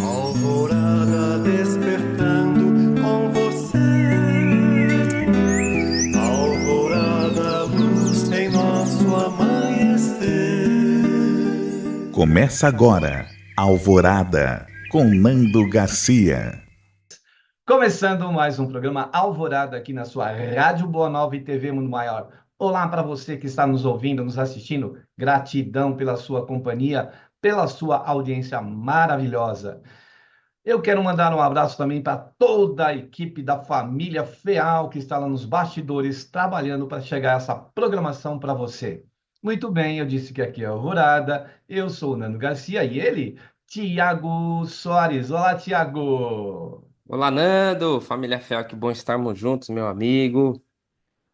Alvorada despertando com você. Alvorada, luz em nosso amanhecer. Começa agora, Alvorada, com Nando Garcia. Começando mais um programa Alvorada aqui na sua Rádio Boa Nova e TV Mundo Maior. Olá para você que está nos ouvindo, nos assistindo. Gratidão pela sua companhia, pela sua audiência maravilhosa. Eu quero mandar um abraço também para toda a equipe da família Feal que está lá nos bastidores trabalhando para chegar essa programação para você. Muito bem, eu disse que aqui é Alvorada. Eu sou o Nando Garcia e ele, Tiago Soares. Olá, Tiago. Olá, Nando, família Fiel, que bom estarmos juntos, meu amigo.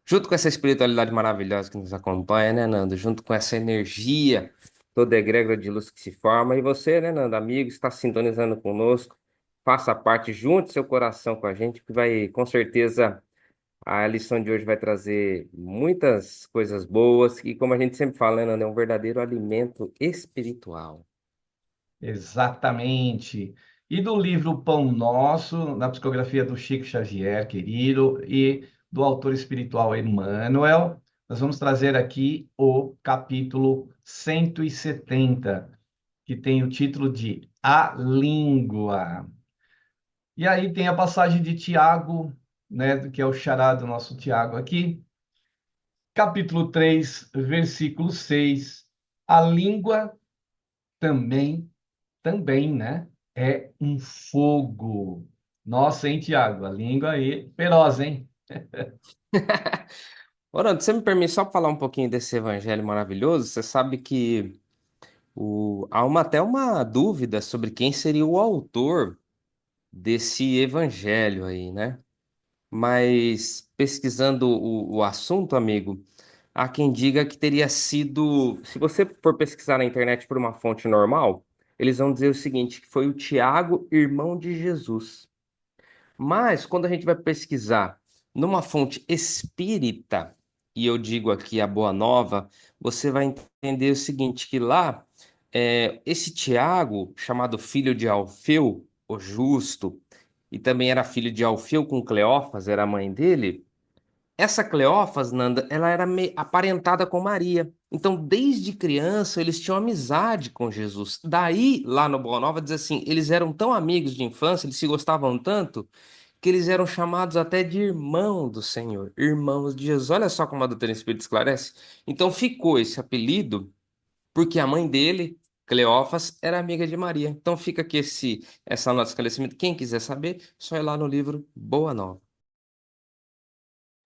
Junto com essa espiritualidade maravilhosa que nos acompanha, né, Nando? Junto com essa energia, toda egrégora de luz que se forma. E você, né, Nando, amigo, está sintonizando conosco. Faça parte, junte seu coração com a gente, que vai, com certeza, a lição de hoje vai trazer muitas coisas boas. E como a gente sempre fala, né, Nando, é um verdadeiro alimento espiritual. Exatamente. E do livro Pão Nosso, na psicografia do Chico Xavier, querido, e do autor espiritual Emmanuel, nós vamos trazer aqui o capítulo 170, que tem o título de A Língua. E aí tem a passagem de Tiago, né, que é o xará do nosso Tiago aqui, capítulo 3, versículo 6. A língua também, né? É um fogo. Nossa, hein, Tiago? A língua aí, feroz, hein? Orando, você me permite só falar um pouquinho desse evangelho maravilhoso? Você sabe que até uma dúvida sobre quem seria o autor desse evangelho aí, né? Mas pesquisando o assunto, amigo, há quem diga que teria sido. Se você for pesquisar na internet por uma fonte normal, eles vão dizer o seguinte: que foi o Tiago, irmão de Jesus. Mas quando a gente vai pesquisar numa fonte espírita, e eu digo aqui a Boa Nova, você vai entender o seguinte, que lá, esse Tiago, chamado filho de Alfeu, o justo, e também era filho de Alfeu com Cleófas, era a mãe dele, essa Cleófas, Nanda, ela era aparentada com Maria. Então, desde criança, eles tinham amizade com Jesus. Daí, lá no Boa Nova, diz assim, eles eram tão amigos de infância, eles se gostavam tanto, que eles eram chamados até de irmão do Senhor, irmãos de Jesus. Olha só como a doutrina espírita esclarece. Então ficou esse apelido porque a mãe dele, Cleófas, era amiga de Maria. Então fica aqui essa nota de esclarecimento. Quem quiser saber, só ir lá no livro Boa Nova.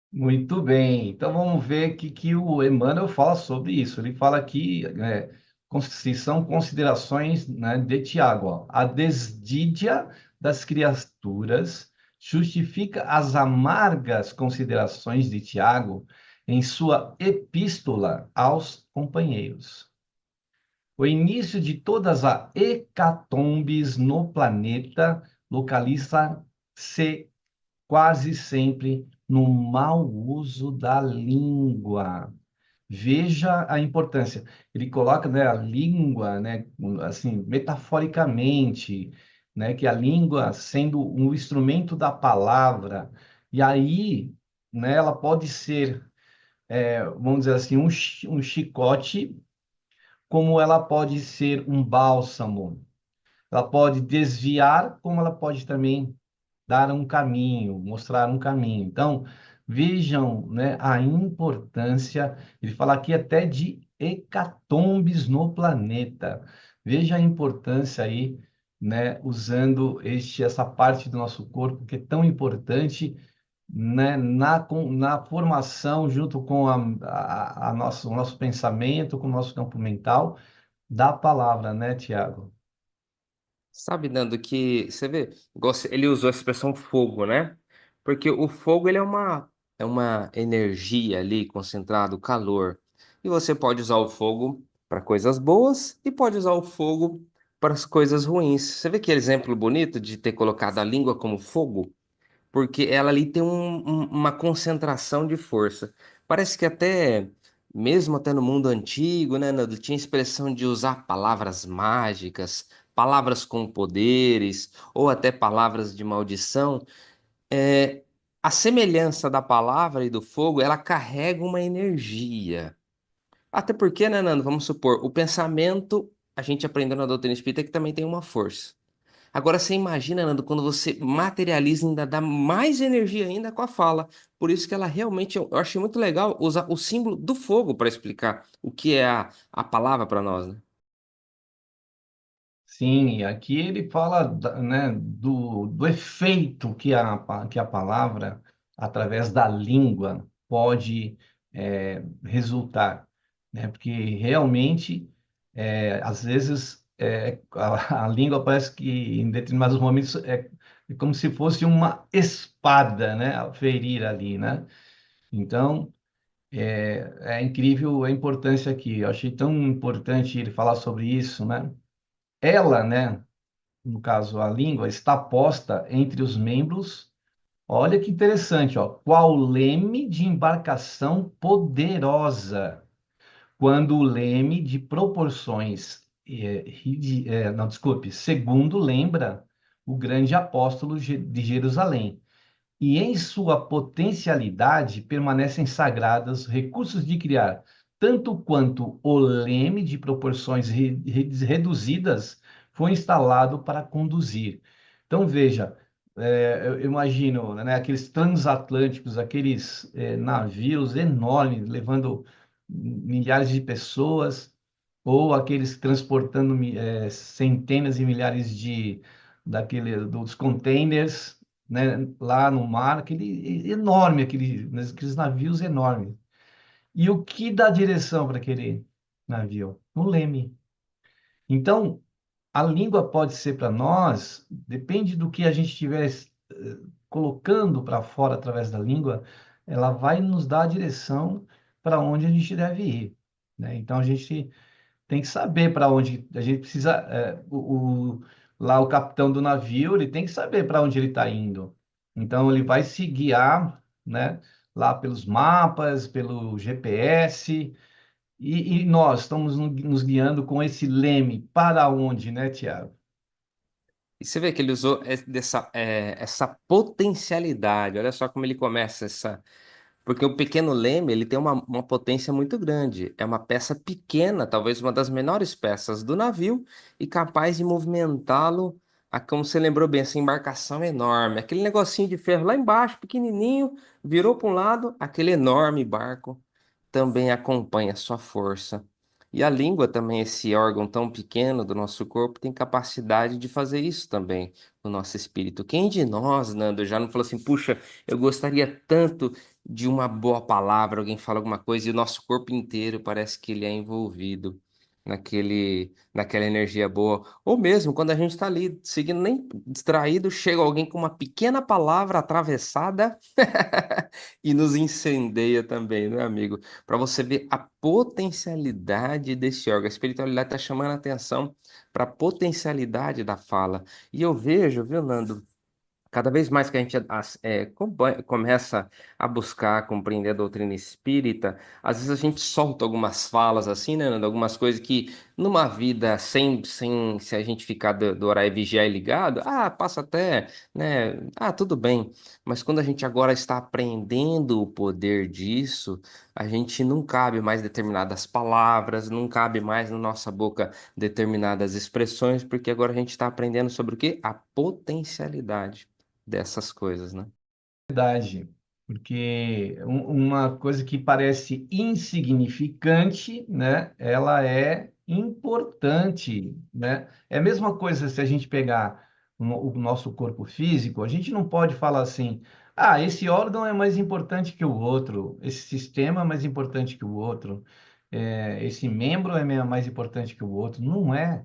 Muito bem. Então vamos ver que o Emmanuel fala sobre isso. Ele fala aqui, se são considerações, né, de Tiago. Ó. A desdídia das criaturas justifica as amargas considerações de Tiago em sua epístola aos companheiros. O início de todas as hecatombes no planeta localiza-se quase sempre no mau uso da língua. Veja a importância. Ele coloca, né, a língua, né, assim, metaforicamente, né, que a língua sendo um instrumento da palavra. E aí, né, ela pode ser, vamos dizer assim, um chicote, como ela pode ser um bálsamo. Ela pode desviar, como ela pode também dar um caminho, mostrar um caminho. Então, vejam, né, a importância, ele fala aqui até de hecatombes no planeta. Veja a importância aí, né, usando essa parte do nosso corpo que é tão importante, né, na formação, junto com o nosso pensamento, com o nosso campo mental, da palavra, né, Tiago? Sabe, Nando, que você vê, ele usou a expressão fogo, né? Porque o fogo ele é uma energia ali concentrado, calor. E você pode usar o fogo para coisas boas e pode usar o fogo para as coisas ruins. Você vê que exemplo bonito de ter colocado a língua como fogo? Porque ela ali tem uma concentração de força. Parece que mesmo até no mundo antigo, né, Nando, tinha expressão de usar palavras mágicas palavras com poderes, ou até palavras de maldição, é, a semelhança da palavra e do fogo, ela carrega uma energia. Até porque, né, Nando, vamos supor, o pensamento, a gente aprendeu na doutrina espírita que também tem uma força. Agora você imagina, Nando, quando você materializa, ainda dá mais energia ainda com a fala. Por isso que ela realmente, eu achei muito legal usar o símbolo do fogo para explicar o que é a palavra para nós, né? Sim, e aqui ele fala, né, do efeito que a palavra, através da língua, pode resultar, né? Porque realmente, às vezes, a língua parece que, em determinados momentos, é como se fosse uma espada, né, a ferir ali, né? Então, é incrível a importância aqui. Eu achei tão importante ele falar sobre isso, né? Ela, né? No caso a língua, está posta entre os membros. Olha que interessante, ó. Qual leme de embarcação poderosa, quando o leme de proporções, não, desculpe, segundo lembra o grande apóstolo de Jerusalém. E em sua potencialidade permanecem sagradas recursos de criar, tanto quanto o leme de proporções reduzidas foi instalado para conduzir. Então, veja, eu imagino, né, aqueles transatlânticos, aqueles navios enormes, levando milhares de pessoas, ou aqueles transportando centenas e milhares dos containers, né, lá no mar, aquele enorme, aqueles navios enormes. E o que dá direção para aquele navio? Um leme. Então, a língua pode ser para nós, depende do que a gente estiver colocando para fora através da língua, ela vai nos dar a direção para onde a gente deve ir, né? Então, a gente tem que saber para onde a gente precisa. Lá o capitão do navio, ele tem que saber para onde ele está indo. Então ele vai se guiar, né? Lá pelos mapas, pelo GPS, e nós estamos nos guiando com esse leme para onde, né, Tiago? E você vê que ele usou essa potencialidade. Olha só como ele começa essa. Porque o pequeno leme, ele tem uma potência muito grande. É uma peça pequena, talvez uma das menores peças do navio, e capaz de movimentá-lo, como você lembrou bem, essa embarcação enorme. Aquele negocinho de ferro lá embaixo, pequenininho, virou para um lado, aquele enorme barco também acompanha a sua força. E a língua também, esse órgão tão pequeno do nosso corpo, tem capacidade de fazer isso também no nosso espírito. Quem de nós, Nando, já não falou assim, puxa, eu gostaria tanto de uma boa palavra, alguém fala alguma coisa e o nosso corpo inteiro parece que ele é envolvido naquela energia boa. Ou mesmo quando a gente está ali seguindo nem distraído, chega alguém com uma pequena palavra atravessada e nos incendeia também, não é, amigo? Para você ver a potencialidade desse órgão. A espiritualidade está chamando a atenção para a potencialidade da fala. E eu vejo, viu, Nando? Cada vez mais que a gente começa a buscar compreender a doutrina espírita, às vezes a gente solta algumas falas assim, né, Nando? Algumas coisas que numa vida sem se a gente ficar do horário e vigiar e ligado, passa até, né? Tudo bem. Mas quando a gente agora está aprendendo o poder disso, a gente não cabe mais determinadas palavras, não cabe mais na nossa boca determinadas expressões, porque agora a gente está aprendendo sobre o quê? A potencialidade dessas coisas, né? Verdade, porque uma coisa que parece insignificante, né? Ela é importante, né? É a mesma coisa se a gente pegar o nosso corpo físico, a gente não pode falar assim, esse órgão é mais importante que o outro, esse sistema é mais importante que o outro, esse membro é mais importante que o outro. Não é.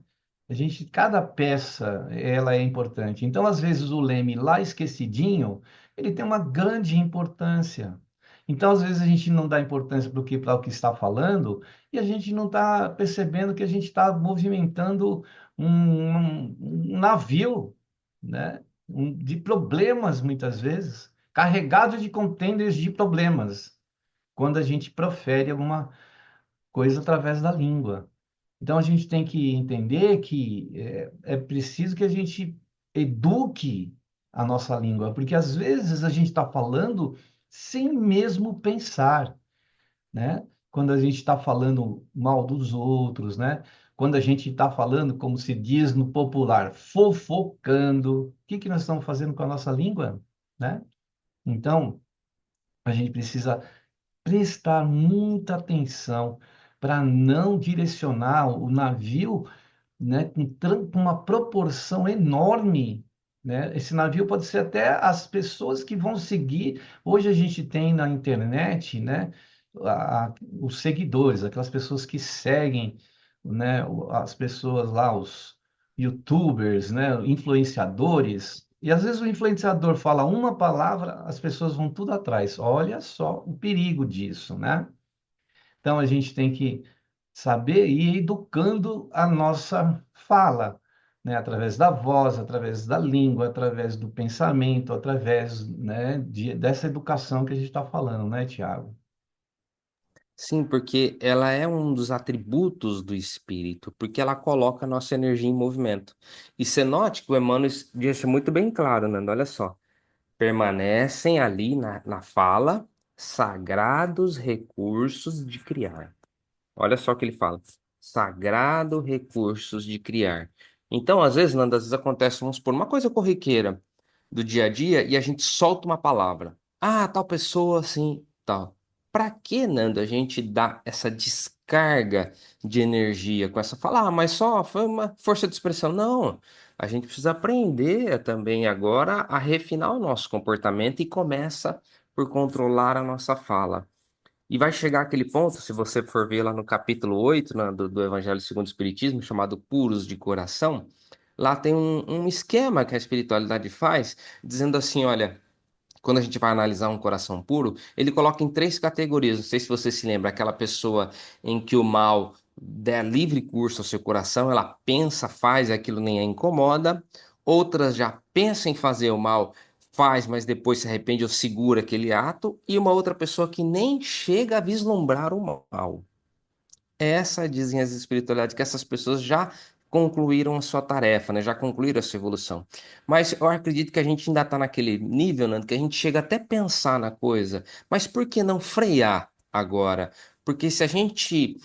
Cada peça, ela é importante. Então, às vezes, o leme lá esquecidinho, ele tem uma grande importância. Então, às vezes, a gente não dá importância para o que está falando e a gente não está percebendo que a gente está movimentando um navio, né? De problemas, muitas vezes, carregado de contêineres de problemas, quando a gente profere alguma coisa através da língua. Então, a gente tem que entender que é preciso que a gente eduque a nossa língua, porque às vezes a gente está falando sem mesmo pensar, né? Quando a gente está falando mal dos outros, né? Quando a gente está falando, como se diz no popular, fofocando, o que que nós estamos fazendo com a nossa língua, né? Então, a gente precisa prestar muita atenção para não direcionar o navio, né, com uma proporção enorme, né? Esse navio pode ser até as pessoas que vão seguir. Hoje a gente tem na internet, né, os seguidores, aquelas pessoas que seguem, né, as pessoas lá, os YouTubers, né, influenciadores. E às vezes o influenciador fala uma palavra, as pessoas vão tudo atrás. Olha só o perigo disso, né? Então a gente tem que saber ir educando a nossa fala, né? Através da voz, através da língua, através do pensamento, através, né, dessa educação que a gente está falando, né, Tiago? Sim, porque ela é um dos atributos do espírito, porque ela coloca a nossa energia em movimento. E você note que o Emmanuel deixa muito bem claro, Nando, olha só. Permanecem ali na fala sagrados recursos de criar. Olha só o que ele fala. Sagrado recursos de criar. Então, às vezes, Nando, às vezes acontece, vamos supor, uma coisa corriqueira do dia a dia e a gente solta uma palavra. Ah, tal pessoa assim, tal. Para que, Nando, a gente dá essa descarga de energia com essa fala? Ah, mas só foi uma força de expressão. Não, a gente precisa aprender também agora a refinar o nosso comportamento e começa por controlar a nossa fala. E vai chegar aquele ponto, se você for ver lá no capítulo 8, né, do Evangelho segundo o Espiritismo, chamado Puros de Coração, lá tem um esquema que a espiritualidade faz, dizendo assim, olha, quando a gente vai analisar um coração puro, ele coloca em três categorias. Não sei se você se lembra, aquela pessoa em que o mal der livre curso ao seu coração, ela pensa, faz, e aquilo nem a incomoda. Outras já pensam em fazer o mal, faz, mas depois se arrepende ou segura aquele ato. E uma outra pessoa que nem chega a vislumbrar o mal. Essa, dizem as espiritualidades, que essas pessoas já concluíram a sua tarefa, né? Já concluíram a sua evolução. Mas eu acredito que a gente ainda está naquele nível, né? Que a gente chega até a pensar na coisa. Mas por que não frear agora? Porque se a gente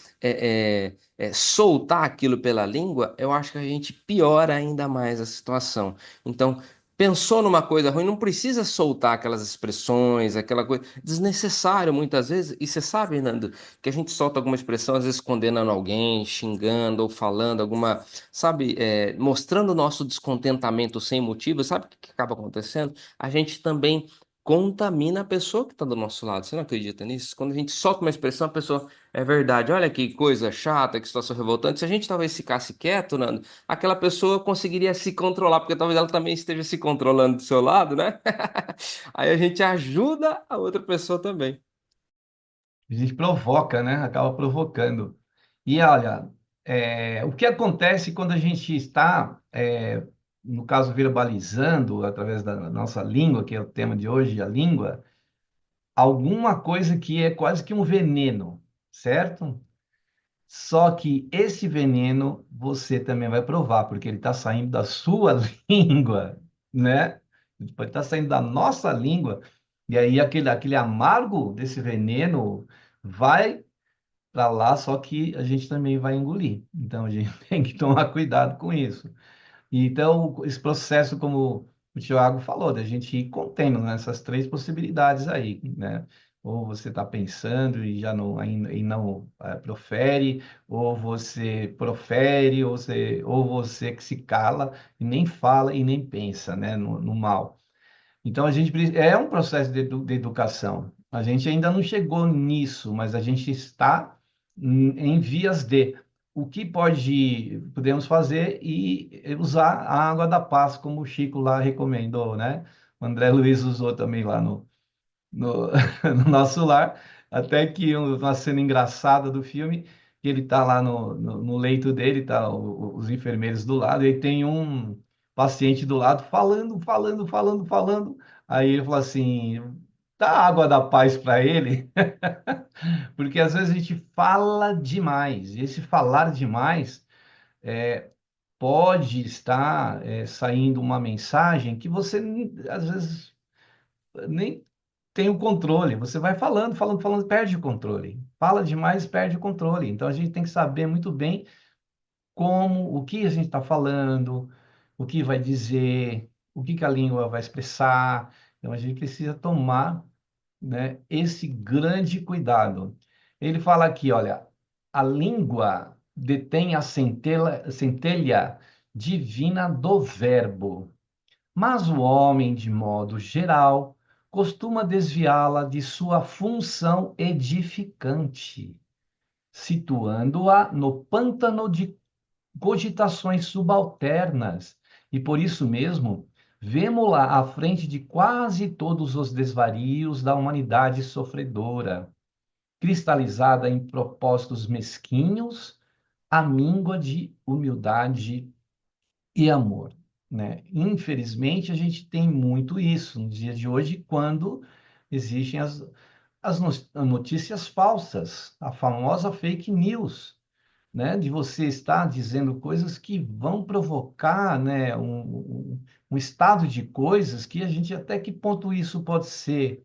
soltar aquilo pela língua, eu acho que a gente piora ainda mais a situação. Então, pensou numa coisa ruim, não precisa soltar aquelas expressões, aquela coisa desnecessário muitas vezes. E você sabe, Nando, que a gente solta alguma expressão, às vezes condenando alguém, xingando ou falando alguma, sabe, mostrando o nosso descontentamento sem motivo, sabe o que acaba acontecendo? A gente também contamina a pessoa que está do nosso lado. Você não acredita nisso? Quando a gente solta uma expressão, a pessoa, é verdade, olha que coisa chata, que situação revoltante. Se a gente talvez ficasse quieto, Nando, aquela pessoa conseguiria se controlar, porque talvez ela também esteja se controlando do seu lado, né? Aí a gente ajuda a outra pessoa também. A gente provoca, né? Acaba provocando. E olha, o que acontece quando a gente está, no caso, verbalizando através da nossa língua, que é o tema de hoje, a língua, alguma coisa que é quase que um veneno, certo? Só que esse veneno você também vai provar, porque ele está saindo da sua língua, né? Ele pode estar saindo da nossa língua, e aí aquele amargo desse veneno vai para lá, só que a gente também vai engolir. Então a gente tem que tomar cuidado com isso. Então, esse processo, como o Tiago falou, da gente ir contendo nessas três possibilidades aí, né? Ou você está pensando e já não, e não profere, ou você profere, ou você que se cala e nem fala e nem pensa, né? No mal. Então, é um processo de educação. A gente ainda não chegou nisso, mas a gente está em vias de. O que podemos fazer e usar a água da paz, como o Chico lá recomendou, né? O André Luiz usou também lá no, no nosso lar, até que uma cena engraçada do filme, que ele está lá no leito dele, tá os enfermeiros do lado, e tem um paciente do lado falando, falando, falando, falando. Aí ele falou assim: dá água da paz para ele, porque às vezes a gente fala demais, e esse falar demais pode estar saindo uma mensagem que você às vezes nem tem o controle. Você vai falando, falando, falando, perde o controle. Fala demais, perde o controle. Então a gente tem que saber muito bem como, o que a gente está falando, o que vai dizer, o que que a língua vai expressar. Então a gente precisa tomar, né, esse grande cuidado. Ele fala aqui, olha, a língua detém a centelha divina do verbo, mas o homem, de modo geral, costuma desviá-la de sua função edificante, situando-a no pântano de cogitações subalternas, e por isso mesmo vemos-la à frente de quase todos os desvarios da humanidade sofredora, cristalizada em propósitos mesquinhos, à míngua de humildade e amor, né? Infelizmente, a gente tem muito isso no dia de hoje, quando existem as notícias falsas, a famosa fake news, né? De você estar dizendo coisas que vão provocar, né, um estado de coisas que a gente até que ponto isso pode ser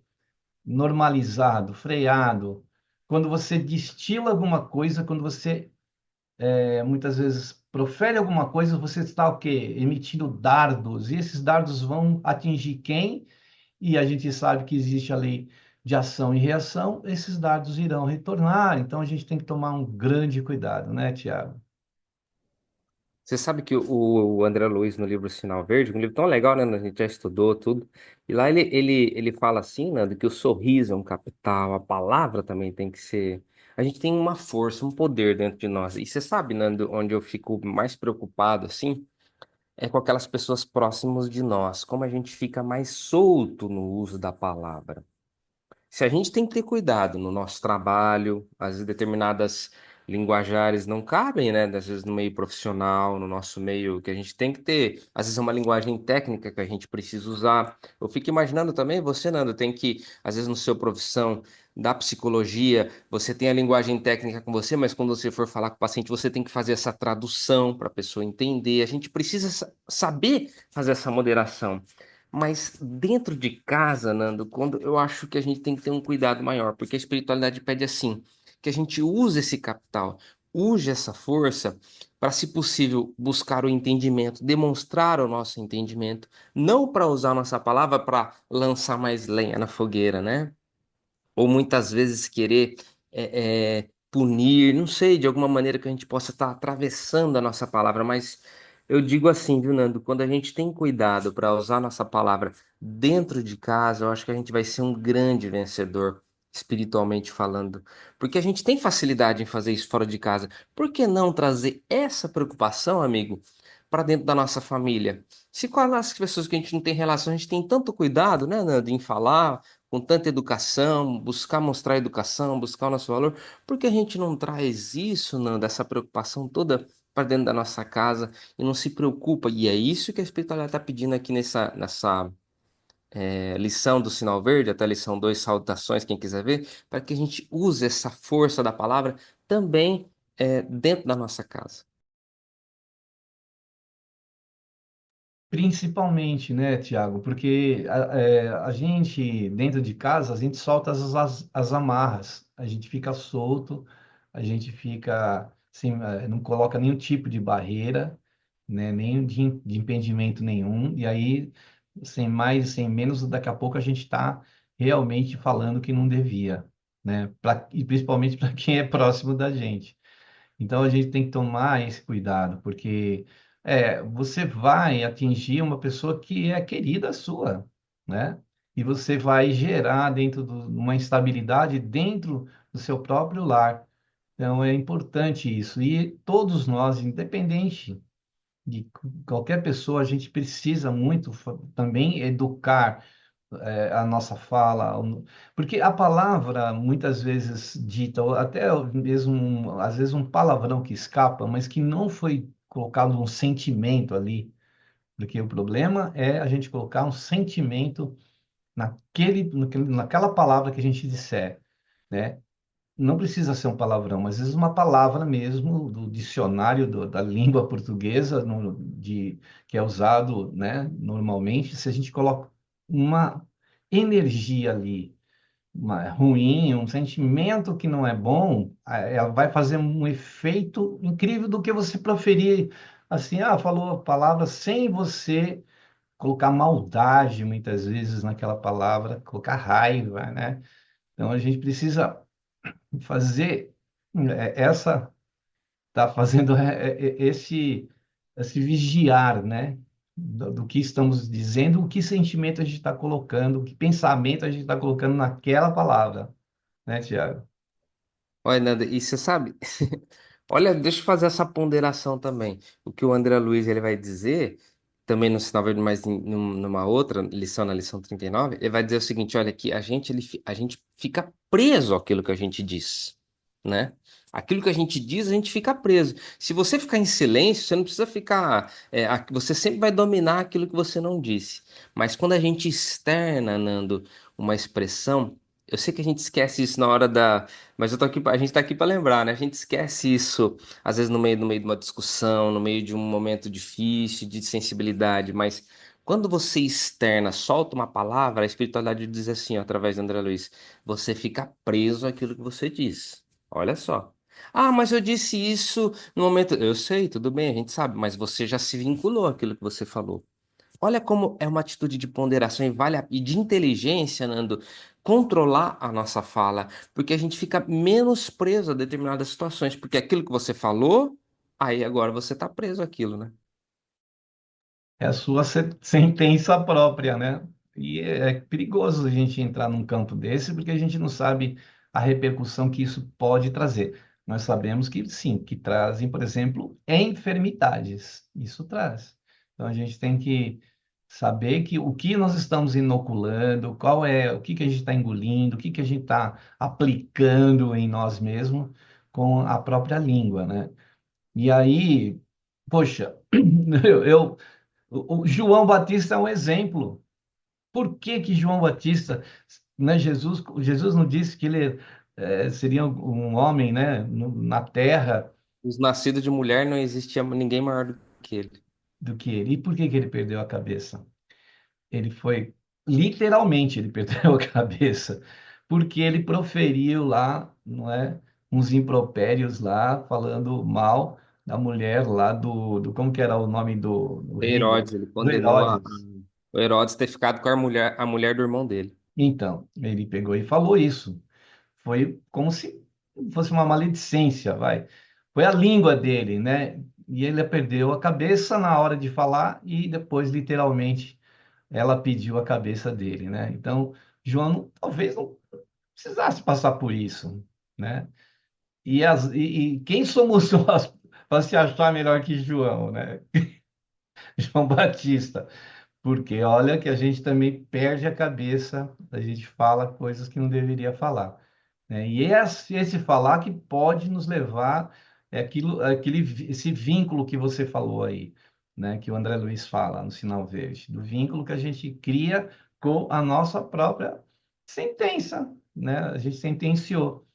normalizado, freado. Quando você destila alguma coisa, quando você muitas vezes profere alguma coisa, você está o quê? Emitindo dardos, e esses dardos vão atingir quem? E a gente sabe que existe a lei de ação e reação, esses dardos irão retornar, então a gente tem que tomar um grande cuidado, né, Tiago? Você sabe que o André Luiz, no livro Sinal Verde, um livro tão legal, né? A gente já estudou tudo. E lá ele fala assim, Nando, que o sorriso é um capital, a palavra também tem que ser. A gente tem uma força, um poder dentro de nós. E você sabe, Nando, onde eu fico mais preocupado, assim, é com aquelas pessoas próximas de nós, como a gente fica mais solto no uso da palavra. Se a gente tem que ter cuidado no nosso trabalho, às vezes determinadas linguajares não cabem, né? Às vezes no meio profissional, no nosso meio, que a gente tem que ter, às vezes é uma linguagem técnica que a gente precisa usar. Eu fico imaginando também, você, Nando, tem que, às vezes no seu profissão da psicologia, você tem a linguagem técnica com você, mas quando você for falar com o paciente, você tem que fazer essa tradução para a pessoa entender. A gente precisa saber fazer essa moderação. Mas dentro de casa, Nando, quando eu acho que a gente tem que ter um cuidado maior, porque a espiritualidade pede assim, que a gente use esse capital, use essa força para, se possível, buscar o entendimento, demonstrar o nosso entendimento, não para usar a nossa palavra para lançar mais lenha na fogueira, né? Ou muitas vezes querer punir, não sei, de alguma maneira que a gente possa estar atravessando a nossa palavra, mas eu digo assim, viu, Nando, quando a gente tem cuidado para usar a nossa palavra dentro de casa, eu acho que a gente vai ser um grande vencedor, espiritualmente falando, porque a gente tem facilidade em fazer isso fora de casa. Por que não trazer essa preocupação, amigo, para dentro da nossa família? Se com as pessoas que a gente não tem relação, a gente tem tanto cuidado, né, Nando, em falar com tanta educação, buscar mostrar educação, buscar o nosso valor, por que a gente não traz isso, Nando, essa preocupação toda para dentro da nossa casa e não se preocupa? E é isso que a espiritualidade está pedindo aqui nessa lição do Sinal Verde, até a lição 2, saudações, quem quiser ver, para que a gente use essa força da palavra também dentro da nossa casa. Principalmente, né, Tiago? Porque a gente, dentro de casa, a gente solta as amarras, a gente fica solto, a gente fica, assim, não coloca nenhum tipo de barreira, né, nem de impedimento nenhum, e aí, sem mais, sem menos, daqui a pouco a gente está realmente falando que não devia, né? E principalmente para quem é próximo da gente. Então a gente tem que tomar esse cuidado, porque você vai atingir uma pessoa que é querida sua, né? E você vai gerar uma instabilidade dentro do seu próprio lar. Então é importante isso. E todos nós, independente de qualquer pessoa, a gente precisa muito também educar a nossa fala, porque a palavra muitas vezes dita, ou até mesmo às vezes um palavrão que escapa, mas que não foi colocado um sentimento ali, porque o problema é a gente colocar um sentimento naquela palavra que a gente disser, né? Não precisa ser um palavrão, mas às vezes uma palavra mesmo do dicionário da língua portuguesa, que é usado, né, normalmente, se a gente coloca uma energia ali, ruim, um sentimento que não é bom, ela vai fazer um efeito incrível do que você proferir, assim, falou a palavra sem você colocar maldade, muitas vezes, naquela palavra, colocar raiva, né? Então, a gente precisa fazer essa tá fazendo esse vigiar, né? Do que estamos dizendo, o que sentimento a gente está colocando, o que pensamento a gente está colocando naquela palavra, né, Tiago? Olha, Nanda, e você sabe, olha, deixa eu fazer essa ponderação também. O que o André Luiz ele vai dizer, também no Sinal Verde, mas numa outra lição, na lição 39, ele vai dizer o seguinte: olha, que a gente fica preso àquilo que a gente diz, né? Aquilo que a gente diz, a gente fica preso. Se você ficar em silêncio, você não precisa ficar. Você sempre vai dominar aquilo que você não disse. Mas quando a gente externa, Nando, uma expressão, eu sei que a gente esquece isso na hora da. Mas eu tô aqui, a gente tá aqui para lembrar, né? A gente esquece isso, às vezes, no meio de uma discussão, no meio de um momento difícil, de sensibilidade, mas quando você externa, solta uma palavra, a espiritualidade diz assim, ó, através de André Luiz, você fica preso àquilo que você diz. Olha só. Ah, mas eu disse isso no momento. Eu sei, tudo bem, a gente sabe, mas você já se vinculou àquilo que você falou. Olha como é uma atitude de ponderação e de inteligência, Nando, controlar a nossa fala, porque a gente fica menos preso a determinadas situações, porque aquilo que você falou, aí agora você está preso àquilo, né? É a sua sentença própria, né? E é perigoso a gente entrar num campo desse, porque a gente não sabe a repercussão que isso pode trazer. Nós sabemos que sim, que trazem, por exemplo, enfermidades. Isso traz. Então a gente tem que saber que o que nós estamos inoculando, qual é, o que que a gente está engolindo, o que que a gente está aplicando em nós mesmos com a própria língua, né? E aí, poxa, eu o João Batista é um exemplo. Por que que João Batista, né, Jesus não disse que ele seria um homem, né, na terra Os nascidos de mulher não existia ninguém maior do que ele. do que ele? E por que que ele perdeu a cabeça? Ele foi, literalmente, ele perdeu a cabeça, porque ele proferiu lá, não é, uns impropérios lá, falando mal da mulher lá como que era o nome do rei, Herodes, ele do condenou Herodes. o Herodes ter ficado com a mulher do irmão dele. Então, ele pegou e falou isso. Foi como se fosse uma maledicência, vai. Foi a língua dele, né? E ele perdeu a cabeça na hora de falar e depois, literalmente, ela pediu a cabeça dele, né? Então, João talvez não precisasse passar por isso, né? E quem somos nós para se achar melhor que João, né? João Batista. Porque olha que a gente também perde a cabeça, a gente fala coisas que não deveria falar, né? E esse falar que pode nos levar esse vínculo que você falou aí, né? Que o André Luiz fala no Sinal Verde, do vínculo que a gente cria com a nossa própria sentença, né? A gente sentenciou.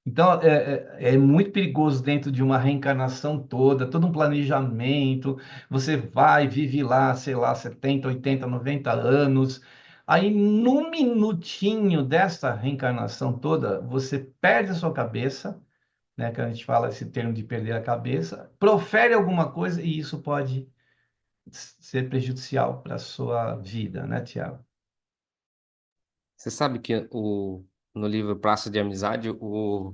Então, é muito perigoso dentro de uma reencarnação toda, todo um planejamento. Você vai, vive lá, sei lá, 70, 80, 90 anos. Aí, num minutinho dessa reencarnação toda, você perde a sua cabeça, né? Que a gente fala esse termo de perder a cabeça, profere alguma coisa e isso pode ser prejudicial para a sua vida, né, Tiago? Você sabe que no livro Praça de Amizade, o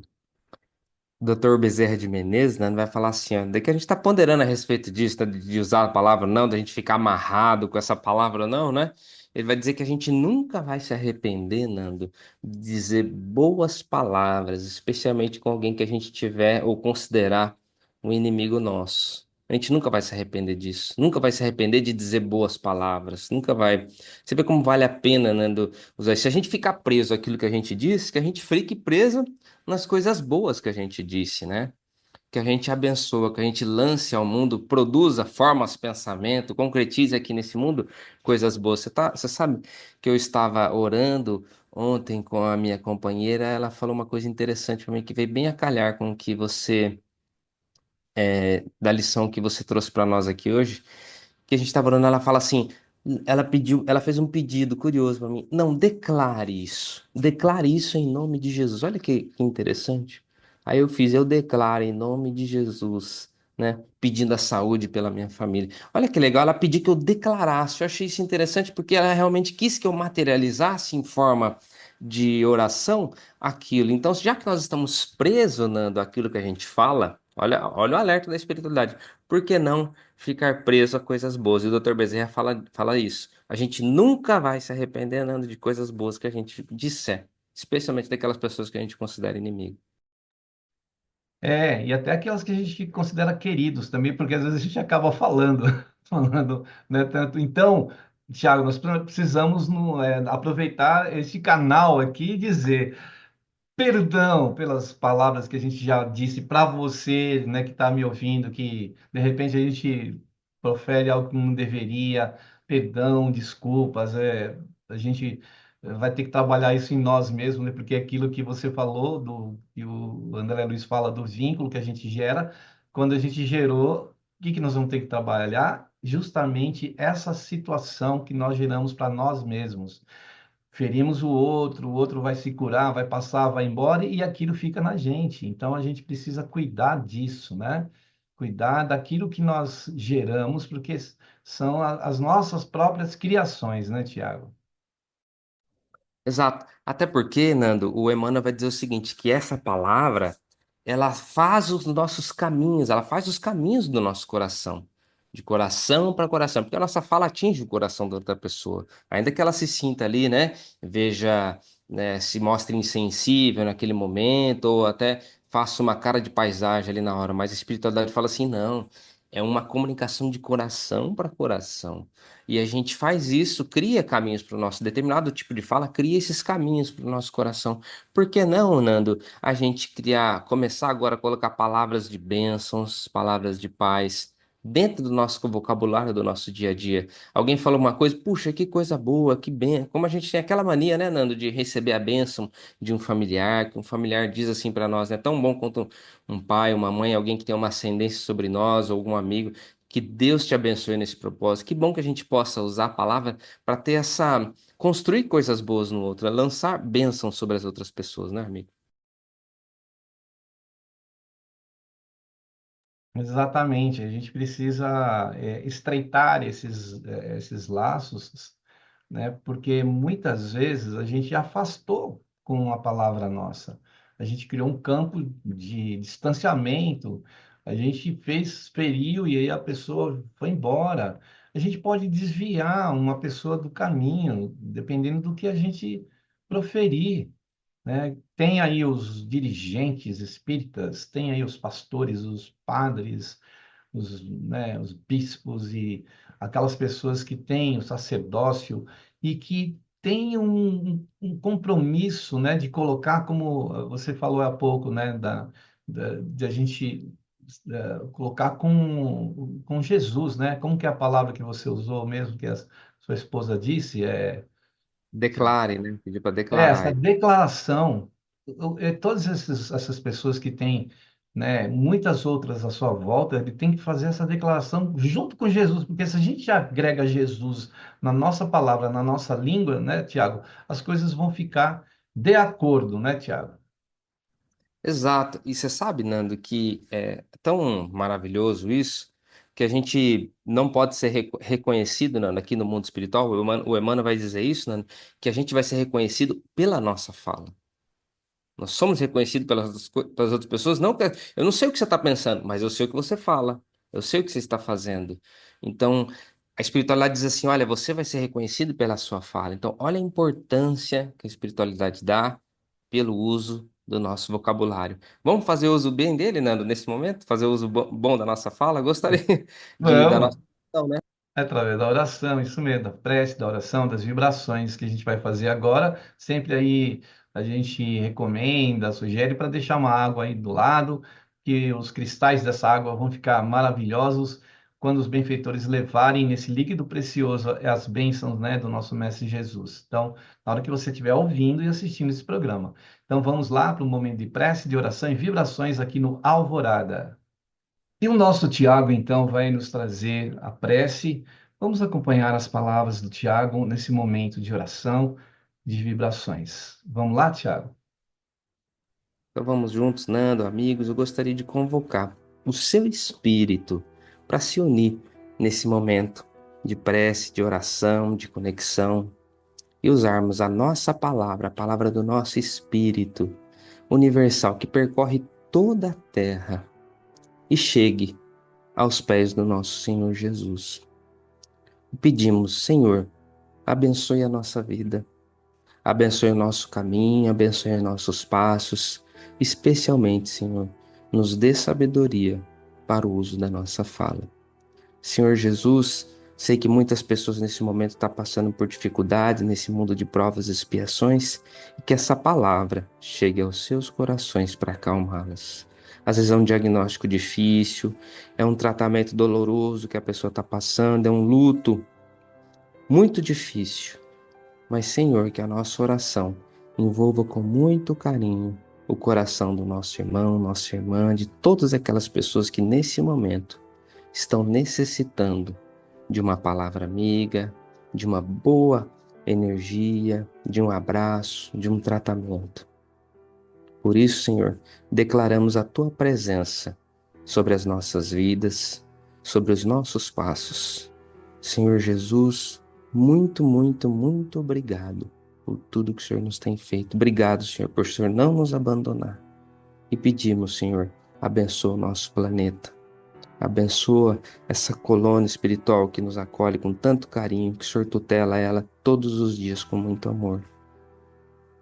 Dr. Bezerra de Menezes, né, vai falar assim, ó, daí que a gente está ponderando a respeito disso, né, de usar a palavra não, da gente ficar amarrado com essa palavra não, né? Ele vai dizer que a gente nunca vai se arrepender, Nando, de dizer boas palavras, especialmente com alguém que a gente tiver ou considerar um inimigo nosso. A gente nunca vai se arrepender disso, nunca vai se arrepender de dizer boas palavras, nunca vai. Você vê como vale a pena, Nando, usar isso. Se a gente ficar preso àquilo que a gente diz, que a gente fique preso nas coisas boas que a gente disse, né? que a gente abençoa, que a gente lance ao mundo, produza, forma esse pensamento, concretize aqui nesse mundo coisas boas. Você sabe que eu estava orando ontem com a minha companheira, ela falou uma coisa interessante para mim que veio bem a calhar com o que da lição que você trouxe para nós aqui hoje, que a gente estava orando, ela fala assim, ela fez um pedido curioso para mim, não, declare isso em nome de Jesus. Olha que interessante. Aí eu declaro em nome de Jesus, né, pedindo a saúde pela minha família. Olha que legal, ela pediu que eu declarasse. Eu achei isso interessante porque ela realmente quis que eu materializasse em forma de oração aquilo. Então, já que nós estamos presos, Nando, aquilo que a gente fala, olha o alerta da espiritualidade. Por que não ficar preso a coisas boas? E o Dr. Bezerra fala isso. A gente nunca vai se arrepender, Nando, de coisas boas que a gente disser, especialmente daquelas pessoas que a gente considera inimigo. É, e até aquelas que a gente considera queridos também, porque às vezes a gente acaba falando, falando, né, tanto. Então, Thiago, nós precisamos aproveitar esse canal aqui e dizer perdão pelas palavras que a gente já disse para você, né, que está me ouvindo, que de repente a gente profere algo que não deveria. Perdão, desculpas, a gente vai ter que trabalhar isso em nós mesmos, né, porque aquilo que você falou, que o André Luiz fala do vínculo que a gente gera, quando a gente gerou, o que que nós vamos ter que trabalhar? Justamente essa situação que nós geramos para nós mesmos. Ferimos o outro vai se curar, vai passar, vai embora e aquilo fica na gente. Então a gente precisa cuidar disso, né? Cuidar daquilo que nós geramos, porque são as nossas próprias criações, né, Tiago? Exato. Até porque, Nando, o Emmanuel vai dizer o seguinte, que essa palavra, ela faz os nossos caminhos, ela faz os caminhos do nosso coração, de coração para coração, porque a nossa fala atinge o coração da outra pessoa, ainda que ela se sinta ali, né, veja, né, se mostre insensível naquele momento, ou até faça uma cara de paisagem ali na hora, mas a espiritualidade fala assim, não, é uma comunicação de coração para coração. E a gente faz isso, cria caminhos para o nosso determinado tipo de fala, cria esses caminhos para o nosso coração. Por que não, Nando, a gente criar, começar agora a colocar palavras de bênçãos, palavras de paz dentro do nosso vocabulário, do nosso dia a dia? Alguém falou uma coisa, puxa, que coisa boa, que bem. Como a gente tem aquela mania, né, Nando, de receber a bênção de um familiar, que um familiar diz assim para nós, é tão bom quanto um pai, uma mãe, alguém que tem uma ascendência sobre nós, ou algum amigo. Que Deus te abençoe nesse propósito. Que bom que a gente possa usar a palavra para ter construir coisas boas no outro, lançar bênçãos sobre as outras pessoas, né, amigo? Exatamente, a gente precisa estreitar esses laços, né? Porque muitas vezes a gente afastou com a palavra nossa. A gente criou um campo de distanciamento, a gente feriu e aí a pessoa foi embora. A gente pode desviar uma pessoa do caminho, dependendo do que a gente proferir, né? Tem aí os dirigentes espíritas, tem aí os pastores, os padres, os bispos e aquelas pessoas que têm o sacerdócio e que têm um compromisso, né, de colocar, como você falou há pouco, né, de a gente colocar com Jesus, né? Como que é a palavra que você usou mesmo, que a sua esposa disse? Declare, né? Pedir para Essa declarar. declaração, todas essas pessoas que têm, né, muitas outras à sua volta, ele tem que fazer essa declaração junto com Jesus, porque se a gente agrega Jesus na nossa palavra, na nossa língua, né, Tiago, as coisas vão ficar de acordo, né, Tiago? Exato. E você sabe, Nando, que é tão maravilhoso isso, que a gente não pode ser reconhecido, Nando, aqui no mundo espiritual. O Emmanuel vai dizer isso, Nando, que a gente vai ser reconhecido pela nossa fala. Nós somos reconhecidos pelas outras pessoas. Não, eu não sei o que você está pensando, mas eu sei o que você fala. Eu sei o que você está fazendo. Então, a espiritualidade diz assim: olha, você vai ser reconhecido pela sua fala. Então, olha a importância que a espiritualidade dá pelo uso do nosso vocabulário. Vamos fazer uso bem dele, Nando, nesse momento? Fazer uso bom da nossa fala? Gostaria da Vamos, nossa. Não, né? através da oração, isso mesmo, da prece, da oração, das vibrações que a gente vai fazer agora. Sempre aí a gente recomenda, sugere para deixar uma água aí do lado, que os cristais dessa água vão ficar maravilhosos quando os benfeitores levarem nesse líquido precioso as bênçãos, né, do nosso Mestre Jesus. Então, na hora que você estiver ouvindo e assistindo esse programa. Então, vamos lá para um momento de prece, de oração e vibrações aqui no Alvorada. E o nosso Tiago, então, vai nos trazer a prece. Vamos acompanhar as palavras do Tiago nesse momento de oração, de vibrações. Vamos lá, Tiago? Então vamos juntos, Nando, amigos. Eu gostaria de convocar o seu espírito para se unir nesse momento de prece, de oração, de conexão e usarmos a nossa palavra, a palavra do nosso espírito universal que percorre toda a terra e chegue aos pés do nosso Senhor Jesus. Pedimos, Senhor, abençoe a nossa vida, abençoe o nosso caminho, abençoe nossos passos, especialmente, Senhor, nos dê sabedoria para o uso da nossa fala. Senhor Jesus, sei que muitas pessoas nesse momento estão passando por dificuldades nesse mundo de provas e expiações e que essa palavra chegue aos seus corações para acalmá-las. Às vezes é um diagnóstico difícil, é um tratamento doloroso que a pessoa está passando, é um luto muito difícil. Mas, Senhor, que a nossa oração envolva com muito carinho o coração do nosso irmão, nossa irmã, de todas aquelas pessoas que nesse momento estão necessitando de uma palavra amiga, de uma boa energia, de um abraço, de um tratamento. Por isso, Senhor, declaramos a Tua presença sobre as nossas vidas, sobre os nossos passos. Senhor Jesus, muito, muito, muito obrigado por tudo que o Senhor nos tem feito. Obrigado, Senhor, por o Senhor não nos abandonar. E pedimos, Senhor, abençoa o nosso planeta. Abençoa essa colônia espiritual que nos acolhe com tanto carinho, que o Senhor tutela ela todos os dias com muito amor.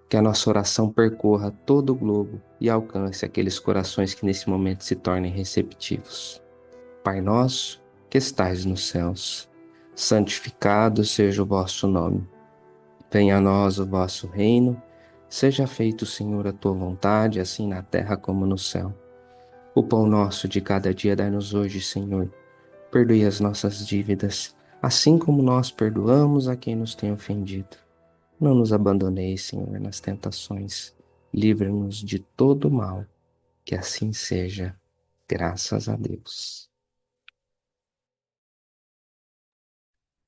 Que a nossa oração percorra todo o globo e alcance aqueles corações que nesse momento se tornem receptivos. Pai nosso, que estais nos céus, santificado seja o vosso nome. Venha a nós o vosso reino, seja feito, Senhor, a tua vontade, assim na terra como no céu. O pão nosso de cada dia dai-nos hoje, Senhor. Perdoe as nossas dívidas, assim como nós perdoamos a quem nos tem ofendido. Não nos abandoneis, Senhor, nas tentações. Livra-nos de todo mal. Que assim seja. Graças a Deus.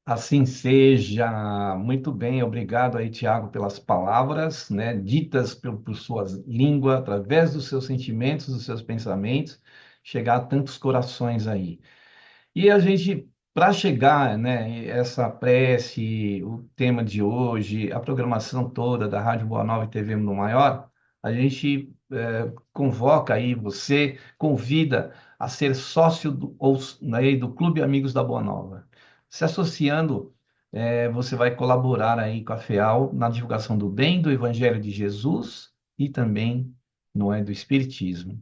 Assim seja. Muito bem, obrigado aí, Tiago, pelas palavras, né, ditas por sua língua, através dos seus sentimentos, dos seus pensamentos, chegar a tantos corações aí. E a gente, para chegar, né, essa prece, o tema de hoje, a programação toda da Rádio Boa Nova e TV Mundo Maior, a gente convoca aí você, convida a ser sócio do Clube Amigos da Boa Nova. Se associando, você vai colaborar aí com a FEAL na divulgação do bem, do Evangelho de Jesus e também, não é, do Espiritismo.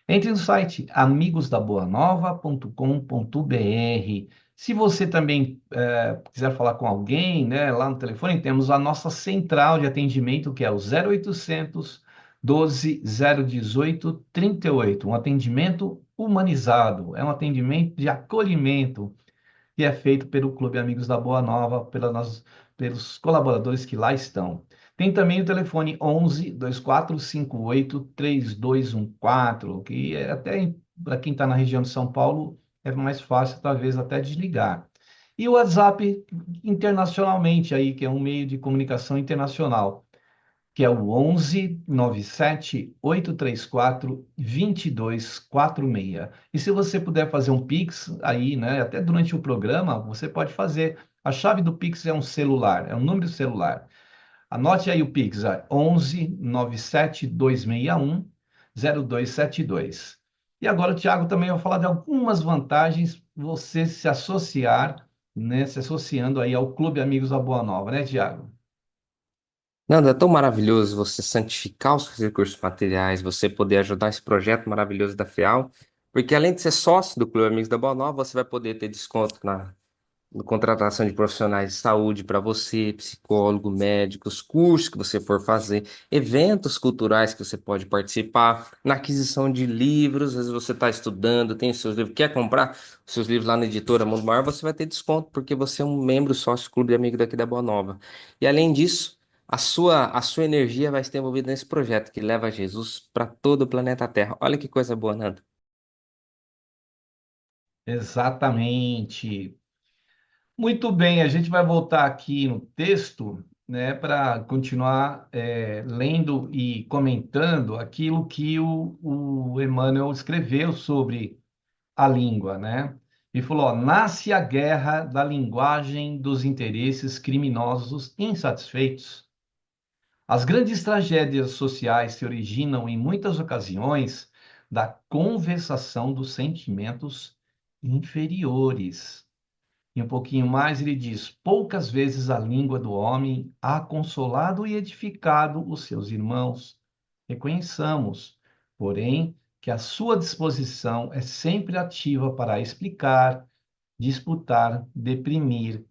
Entre no site amigosdaboanova.com.br. Se você também quiser falar com alguém, né, lá no telefone, temos a nossa central de atendimento, que é o 0800 12 018 38. Um atendimento humanizado, é um atendimento de acolhimento que é feito pelo Clube Amigos da Boa Nova, pelos colaboradores que lá estão. Tem também o telefone 11 2458 3214, que é até para quem está na região de São Paulo é mais fácil, talvez, até desligar. E o WhatsApp internacionalmente aí, que é um meio de comunicação internacional, que é o 11 97 834 2246. E se você puder fazer um Pix aí, né, até durante o programa, você pode fazer. A chave do Pix é um celular, é um número de celular. Anote aí o Pix, é 11 97 261 0272. E agora o Thiago também vai falar de algumas vantagens você se associar, né, se associando aí ao Clube Amigos da Boa Nova, né, Thiago? Nando, é tão maravilhoso você santificar os recursos materiais, você poder ajudar esse projeto maravilhoso da FEAL, porque além de ser sócio do Clube Amigos da Boa Nova, você vai poder ter desconto contratação de profissionais de saúde para você, psicólogo, médicos, cursos que você for fazer, eventos culturais que você pode participar, na aquisição de livros, às vezes você está estudando, tem os seus livros, quer comprar os seus livros lá na editora Mundo Maior, você vai ter desconto, porque você é um membro sócio do Clube de Amigo daqui da Boa Nova. E além disso, a sua energia vai estar envolvida nesse projeto que leva Jesus para todo o planeta Terra. Olha que coisa boa, Nando. Exatamente. Muito bem, a gente vai voltar aqui no texto, né, para continuar lendo e comentando aquilo que o Emmanuel escreveu sobre a língua, né? Ele falou, ó, nasce a guerra da linguagem dos interesses criminosos insatisfeitos. As grandes tragédias sociais se originam, em muitas ocasiões, da conversação dos sentimentos inferiores. E um pouquinho mais ele diz: poucas vezes a língua do homem há consolado e edificado os seus irmãos. Reconheçamos, porém, que a sua disposição é sempre ativa para explicar, disputar, deprimir,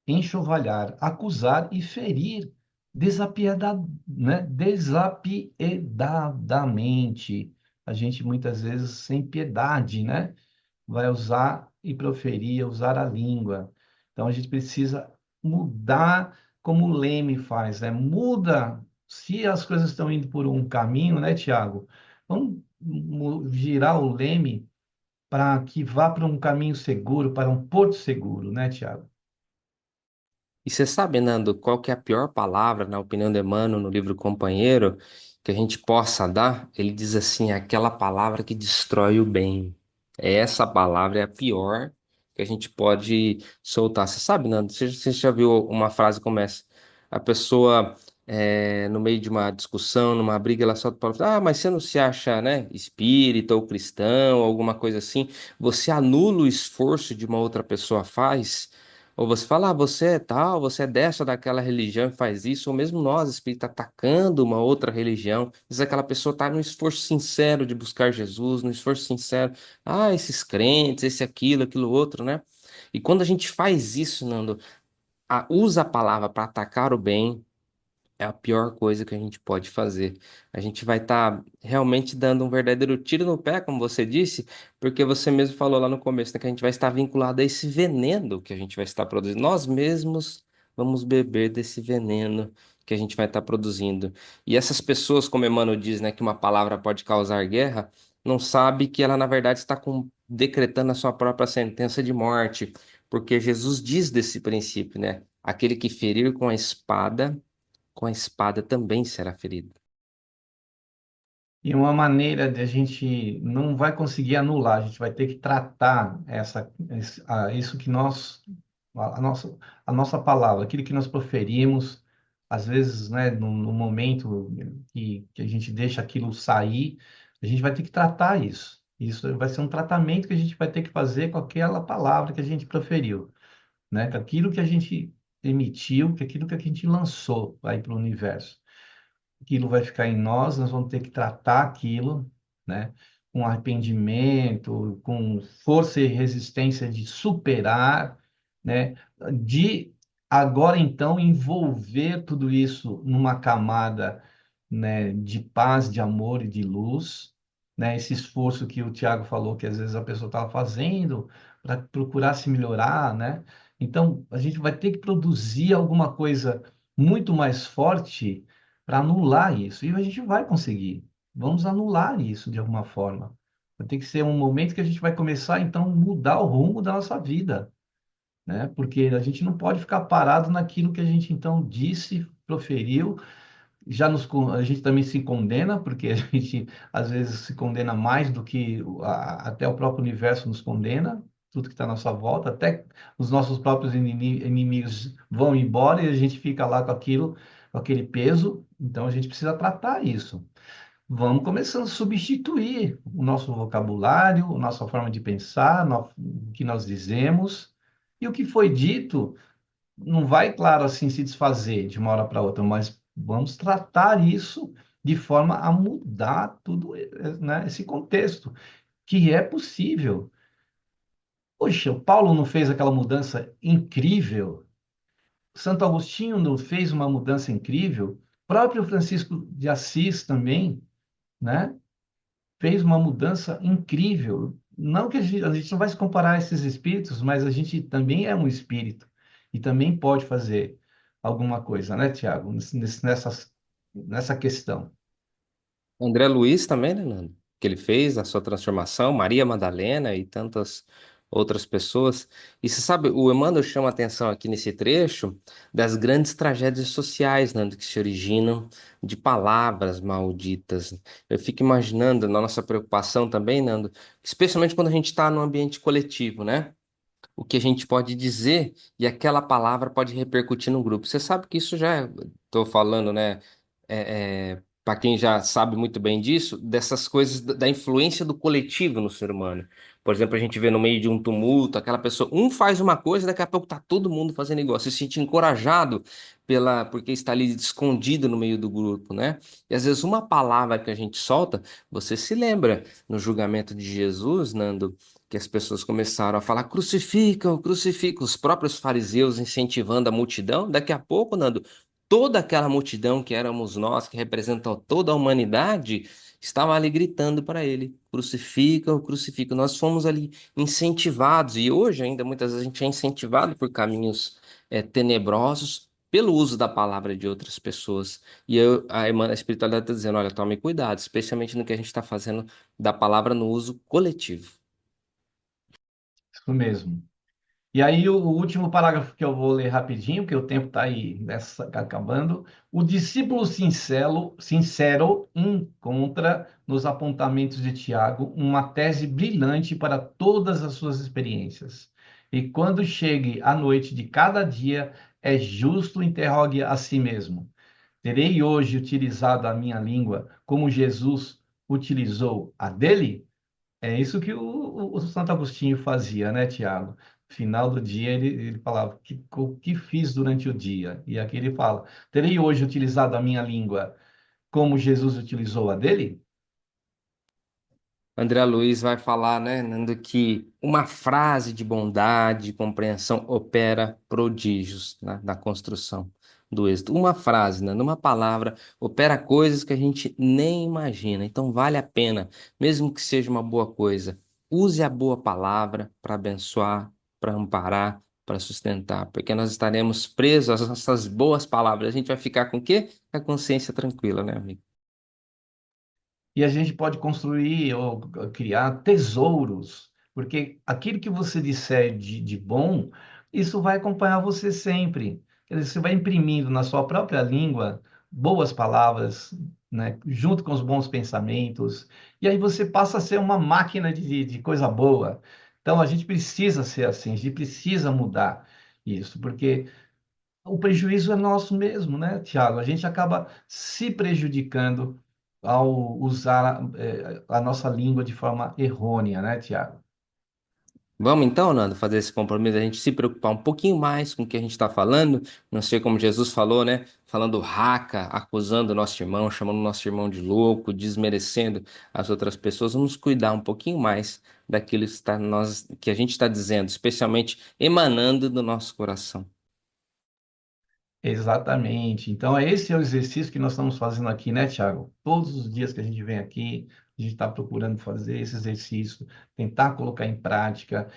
enxovalhar, acusar e ferir desapiedadamente. A gente muitas vezes sem piedade, né? Vai usar e proferir, usar a língua. Então a gente precisa mudar como o Leme faz, né? Muda. Se as coisas estão indo por um caminho, né, Tiago? Vamos girar o Leme para que vá para um caminho seguro, para um porto seguro, né, Tiago? E você sabe, Nando, qual que é a pior palavra, na opinião de Emmanuel, no livro Companheiro, que a gente possa dar? Ele diz assim, aquela palavra que destrói o bem. Essa palavra é a pior que a gente pode soltar. Você sabe, Nando, você já viu uma frase como essa? A pessoa, no meio de uma discussão, numa briga, ela solta a palavra, ah, mas você não se acha, né, espírita ou cristão, ou alguma coisa assim? Você anula o esforço de uma outra pessoa faz? Ou você fala, ah, você é tal, você é dessa ou daquela religião e faz isso, ou mesmo nós, espírita, atacando uma outra religião, diz que aquela pessoa está no esforço sincero de buscar Jesus, no esforço sincero, ah, esses crentes, esse aquilo, aquilo outro, né? E quando a gente faz isso, Nando, usa a palavra para atacar o bem, é a pior coisa que a gente pode fazer. A gente vai estar realmente dando um verdadeiro tiro no pé, como você disse, porque você mesmo falou lá no começo, né, que a gente vai estar vinculado a esse veneno que a gente vai estar produzindo. Nós mesmos vamos beber desse veneno que a gente vai estar produzindo. E essas pessoas, como Emmanuel diz, né, que uma palavra pode causar guerra, não sabe que ela, na verdade, está decretando a sua própria sentença de morte, porque Jesus diz desse princípio, né? Aquele que ferir com a espada também será ferido. E uma maneira de a gente não vai conseguir anular, a gente vai ter que tratar isso que a nossa palavra, aquilo que nós proferimos, às vezes, né, no momento que a gente deixa aquilo sair, a gente vai ter que tratar isso. Isso vai ser um tratamento que a gente vai ter que fazer com aquela palavra que a gente proferiu, né? Com aquilo que a gente emitiu, com aquilo que a gente lançou aí para o universo. Aquilo vai ficar em nós, nós vamos ter que tratar aquilo, né? Com arrependimento, com força e resistência de superar, né? De agora então envolver tudo isso numa camada, né, de paz, de amor e de luz, né? Esse esforço que o Tiago falou que às vezes a pessoa estava fazendo para procurar se melhorar, né? Então a gente vai ter que produzir alguma coisa muito mais forte para anular isso. E a gente vai conseguir. Vamos anular isso de alguma forma. Vai ter que ser um momento que a gente vai começar, então, a mudar o rumo da nossa vida, né? Porque a gente não pode ficar parado naquilo que a gente, então, disse, proferiu. A gente também se condena, porque a gente, às vezes, se condena mais do que até o próprio universo nos condena, tudo que está à nossa volta, até os nossos próprios inimigos vão embora e a gente fica lá com aquilo, com aquele peso. Então a gente precisa tratar isso. Vamos começando a substituir o nosso vocabulário, a nossa forma de pensar, o que nós dizemos. E o que foi dito não vai, claro, assim se desfazer de uma hora para outra, mas vamos tratar isso de forma a mudar tudo, né, esse contexto, que é possível. Poxa, o Paulo não fez aquela mudança incrível? Santo Agostinho não fez uma mudança incrível? O próprio Francisco de Assis também, né? Fez uma mudança incrível. Não que a gente não vai se comparar a esses espíritos, mas a gente também é um espírito e também pode fazer alguma coisa, né, Tiago? Nessa questão. André Luiz também, né, Nando? Que ele fez a sua transformação, Maria Madalena e tantas outras pessoas. E você sabe, o Emmanuel chama atenção aqui nesse trecho das grandes tragédias sociais, Nando, que se originam de palavras malditas. Eu fico imaginando na nossa preocupação também, Nando, especialmente quando a gente está no ambiente coletivo, né? O que a gente pode dizer e aquela palavra pode repercutir no grupo. Você sabe que isso já estou falando, né? Para quem já sabe muito bem disso, dessas coisas da influência do coletivo no ser humano. Por exemplo, a gente vê no meio de um tumulto, aquela pessoa, um faz uma coisa, daqui a pouco tá todo mundo fazendo igual, se sente encorajado porque está ali escondido no meio do grupo, né? E às vezes uma palavra que a gente solta, você se lembra no julgamento de Jesus, Nando, que as pessoas começaram a falar: crucificam, crucificam, os próprios fariseus incentivando a multidão. Daqui a pouco, Nando, toda aquela multidão que éramos nós, que representam toda a humanidade, estava ali gritando para ele: crucificam, crucificam. Nós fomos ali incentivados, e hoje ainda muitas vezes a gente é incentivado por caminhos tenebrosos. Pelo uso da palavra de outras pessoas. E a espiritualidade está dizendo: olha, tome cuidado, especialmente no que a gente está fazendo da palavra no uso coletivo. Isso mesmo. E aí, o último parágrafo que eu vou ler rapidinho, porque o tempo está aí acabando. O discípulo sincero encontra nos apontamentos de Tiago uma tese brilhante para todas as suas experiências. E quando chegue a noite de cada dia, é justo interrogue a si mesmo: terei hoje utilizado a minha língua como Jesus utilizou a dele? É isso que o Santo Agostinho fazia, né, Tiago? No final do dia, ele falava: o que fiz durante o dia? E aqui ele fala: terei hoje utilizado a minha língua como Jesus utilizou a dele? André Luiz vai falar, né, Nando, que uma frase de bondade e compreensão opera prodígios na construção do êxito. Uma frase, Nando, uma palavra, opera coisas que a gente nem imagina. Então vale a pena, mesmo que seja uma boa coisa, use a boa palavra para abençoar, para amparar, para sustentar, porque nós estaremos presos às nossas boas palavras. A gente vai ficar com o quê? Com a consciência tranquila, né, amigo? E a gente pode construir ou criar tesouros, porque aquilo que você disser de bom, isso vai acompanhar você sempre. Quer dizer, você vai imprimindo na sua própria língua boas palavras, né, junto com os bons pensamentos, e aí você passa a ser uma máquina de coisa boa. Então a gente precisa ser assim, a gente precisa mudar isso, porque o prejuízo é nosso mesmo, né, Tiago? A gente acaba se prejudicando ao usar a nossa língua de forma errônea, né, Tiago? Vamos então, Nando, fazer esse compromisso, a gente se preocupar um pouquinho mais com o que a gente está falando, não sei como Jesus falou, né? Falando raca, acusando o nosso irmão, chamando o nosso irmão de louco, desmerecendo as outras pessoas. Vamos cuidar um pouquinho mais daquilo que a gente está dizendo, especialmente emanando do nosso coração. Exatamente. Então, esse é o exercício que nós estamos fazendo aqui, né, Tiago? Todos os dias que a gente vem aqui, a gente está procurando fazer esse exercício, tentar colocar em prática,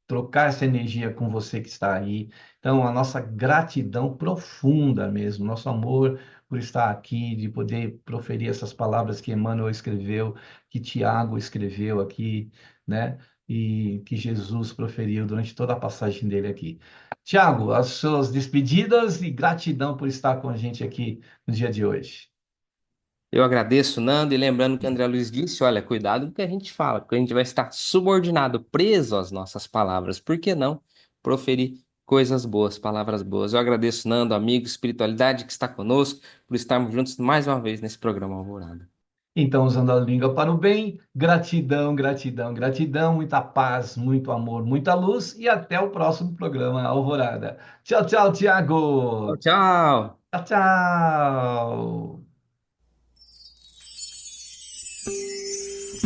trocar essa energia com você que está aí. Então, a nossa gratidão profunda mesmo, nosso amor por estar aqui, de poder proferir essas palavras que Emmanuel escreveu, que Tiago escreveu aqui, né? E que Jesus proferiu durante toda a passagem dele aqui. Tiago, as suas despedidas e gratidão por estar com a gente aqui no dia de hoje. Eu agradeço, Nando, e lembrando que André Luiz disse, olha, cuidado com o que a gente fala, porque a gente vai estar subordinado, preso às nossas palavras. Por que não proferir coisas boas, palavras boas? Eu agradeço, Nando, amigo, espiritualidade que está conosco, por estarmos juntos mais uma vez nesse programa Alvorada. Então, usando a língua para o bem, gratidão, gratidão, gratidão, muita paz, muito amor, muita luz e até o próximo programa Alvorada. Tchau, tchau, Tchau, Tiago. tchau! Tchau, tchau.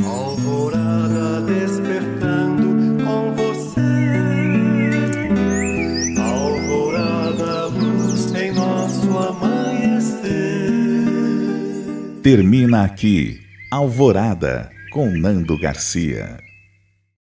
Alvorada despertando com você. Termina aqui Alvorada com Nando Garcia.